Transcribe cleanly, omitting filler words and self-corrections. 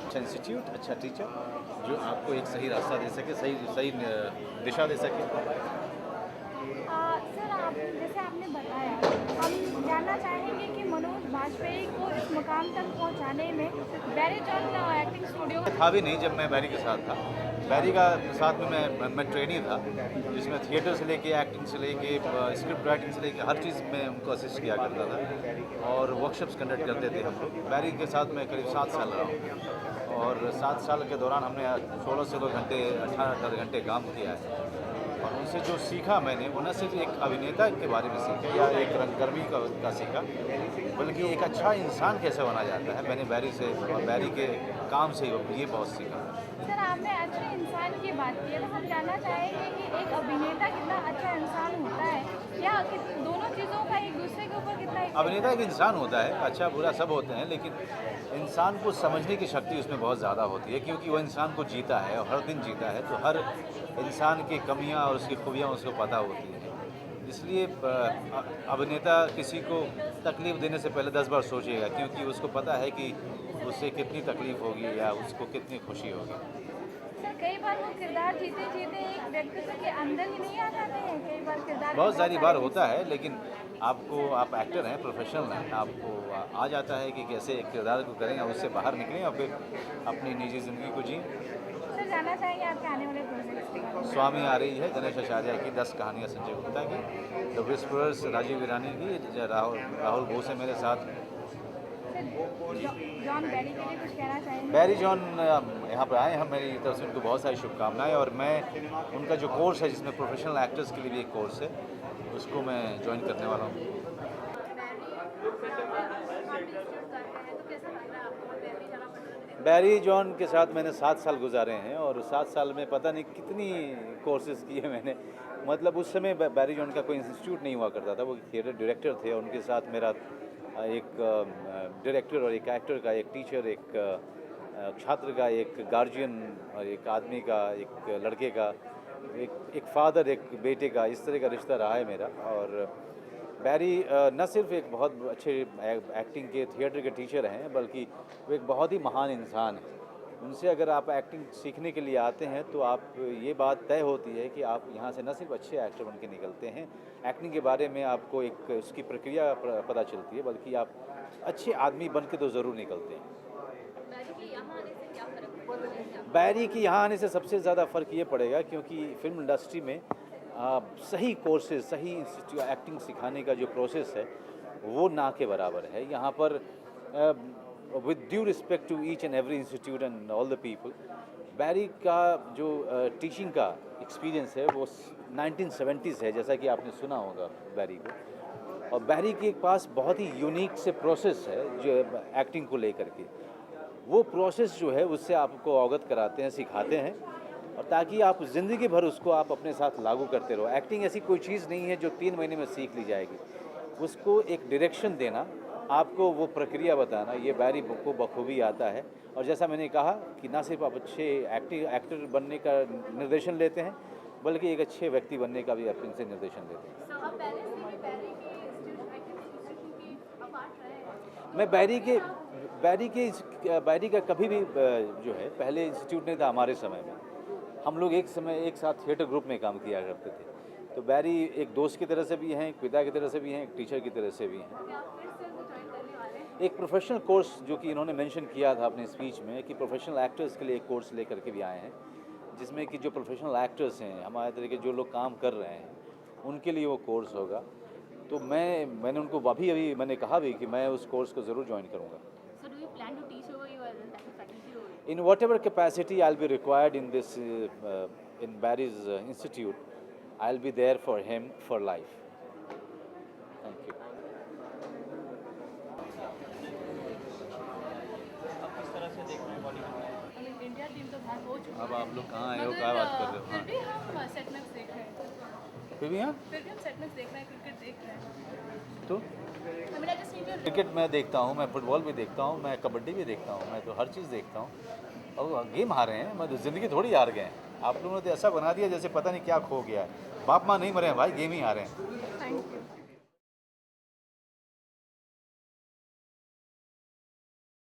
अच्छा इंस्टीट्यूट, अच्छा टीचर जो आपको एक सही रास्ता दे सके, सही सही दिशा दे सके। सर आप जैसे आपने बताया, हम जानना चाहेंगे कि मनोज बाजपेयी को इस मुकाम तक पहुंचाने में बैरी जॉन एक्टिंग स्टूडियो था भी नहीं जब मैं बैरी के साथ था। बैरी का साथ में मैं ट्रेनी था, जिसमें थिएटर से लेके एक्टिंग से लेके स्क्रिप्ट राइटिंग से लेके हर चीज़ में उनको असिस्ट किया करता था और वर्कशॉप्स कंडक्ट करते थे हम लोग। बैरी के साथ मैं करीब 7 साल रहा हूँ और 7 साल के दौरान हमने 16 घंटे 18 घंटे काम किया है और उनसे जो सीखा मैंने वो न सिर्फ एक अभिनेता के बारे में सीखा या एक रंगकर्मी का सीखा, बल्कि एक अच्छा इंसान कैसे बना जाता है। मैंने बैरी से और बैरी के काम से ये बहुत सीखा। सर आपने अच्छे इंसान की बात की है, तो हम जानना चाहेंगे कि एक अभिनेता कितना अच्छा इंसान होता है या दोनों चीज़ों का एक दूसरे के ऊपर कितना अभिनेता एक इंसान होता है, अच्छा बुरा सब होते हैं, लेकिन इंसान को समझने की शक्ति उसमें बहुत ज़्यादा होती है क्योंकि वो इंसान को जीता है और हर दिन जीता है, तो हर इंसान की कमियां और उसकी खूबियां उसको पता होती हैं। इसलिए अभिनेता किसी को तकलीफ़ देने से पहले 10 बार सोचेगा क्योंकि उसको पता है कि उससे कितनी तकलीफ़ होगी या उसको कितनी खुशी होगी। सर कई बार वो किरदार जीते जीते एक व्यक्तित्व के अंदर ही नहीं आ जाते हैं, कई बार किरदार के बहुत सारी बार सारे होता है, लेकिन आप एक्टर हैं, प्रोफेशनल हैं, आपको आ जाता है कि कैसे एक किरदार को करें और उससे बाहर निकलें और फिर अपनी निजी ज़िंदगी को जिएं। सर जानना चाहेंगे आपके आने वाले प्रोजेक्ट्स के बारे में। स्वामी आ रही है, गणेश आचार्य की 10 कहानियाँ संजय गुप्ता की, द विस्परर्स राजीव ईरानी की, राहुल बोस है मेरे साथ। जॉन बैरी के लिए कुछ कहना चाहेंगे? बैरी जॉन यहाँ पर आए हैं, मेरी तरफ से उनको बहुत सारी शुभकामनाएं और मैं उनका जो कोर्स है जिसमें प्रोफेशनल एक्टर्स के लिए भी एक कोर्स है, उसको मैं ज्वाइन करने वाला हूँ। बैरी जॉन के साथ मैंने 7 साल गुजारे हैं और 7 साल में पता नहीं कितनी कोर्सेज़ किए मैंने। मतलब उस समय बैरी जॉन का कोई इंस्टीट्यूट नहीं हुआ करता था, वो थिएटर डायरेक्टर थे और उनके साथ मेरा एक डायरेक्टर और एक एक्टर का, एक टीचर, एक छात्र का, एक गार्जियन और एक आदमी का, एक लड़के का, एक फादर, एक बेटे का, इस तरह का रिश्ता रहा है मेरा। और बैरी न सिर्फ एक बहुत अच्छे एक्टिंग के थिएटर के टीचर हैं, बल्कि वो एक बहुत ही महान इंसान है। उनसे अगर आप एक्टिंग सीखने के लिए आते हैं तो आप ये बात तय होती है कि आप यहाँ से न सिर्फ अच्छे एक्टर बन के निकलते हैं, एक्टिंग के बारे में आपको एक उसकी प्रक्रिया पता चलती है, बल्कि आप अच्छे आदमी बन के तो ज़रूर निकलते हैं। बैरी की यहाँ आने से सबसे ज़्यादा फ़र्क ये पड़ेगा क्योंकि फिल्म इंडस्ट्री में सही कोर्सेज, सही इंस्टीट्यूट एक्टिंग सिखाने का जो प्रोसेस है वो ना के बराबर है। यहाँ पर with due respect to each and every institute and all the people, बैरी का जो टीचिंग का एक्सपीरियंस है वो 1970s है, जैसा कि आपने सुना होगा बैरी को। और बैरी के पास बहुत ही यूनिक से प्रोसेस है जो एक्टिंग को लेकर के, वो प्रोसेस जो है उससे आपको अवगत कराते हैं, सिखाते हैं और ताकि आप ज़िंदगी भर उसको आप अपने साथ लागू करते रहो। एक्टिंग ऐसी कोई चीज़ नहीं है जो 3 महीने में सीख ली जाएगी, उसको एक डायरेक्शन देना, आपको वो प्रक्रिया बताना, ये बैरी को बखूबी आता है। और जैसा मैंने कहा कि ना सिर्फ आप अच्छे एक्टर बनने का निर्देशन लेते हैं, बल्कि एक अच्छे व्यक्ति बनने का भी आप इनसे निर्देशन लेते हैं। मैं बैरी का कभी भी जो है पहले इंस्टीट्यूट नहीं था हमारे समय में। हम लोग एक समय एक साथ थिएटर ग्रुप में काम किया करते थे, तो बैरी एक दोस्त की तरह से भी हैं, एक पिता की तरह से भी हैं, एक टीचर की तरह से भी हैं। एक प्रोफेशनल कोर्स जो कि इन्होंने मेंशन किया था अपने स्पीच में कि प्रोफेशनल एक्टर्स के लिए एक कोर्स लेकर के भी आए हैं, जिसमें कि जो प्रोफेशनल एक्टर्स हैं, हमारे तरह के जो लोग काम कर रहे हैं, उनके लिए वो कोर्स होगा। तो मैंने उनको अभी मैंने कहा भी कि मैं उस कोर्स को ज़रूर ज्वाइन करूँगा। In whatever capacity I'll be required in this, in Barry's institute, I'll be there for him for life. Thank you. अब किस तरह से देख रहे हैं बॉलीवुड? इंडिया टीम तो बाहर हो चुकी है। अब आप लोग कहाँ आए हो, क्या बात कर रहे हो? फिर भी हम सेट मैच देख रहे हैं। फिर भी हाँ? फिर भी हम सेट मैच देख रहे हैं, क्रिकेट देख रहे हैं। तो क्रिकेट मैं देखता हूँ, मैं फुटबॉल भी देखता हूँ, मैं कबड्डी भी देखता हूँ, मैं तो हर चीज़ देखता हूँ। और गेम हारे हैं, मैं तो ज़िंदगी थोड़ी हार गए हैं। आप लोगों ने तो ऐसा बना दिया जैसे पता नहीं क्या खो गया है। बाप माँ नहीं मरे हैं भाई, गेम ही हारे हैं। Thank you.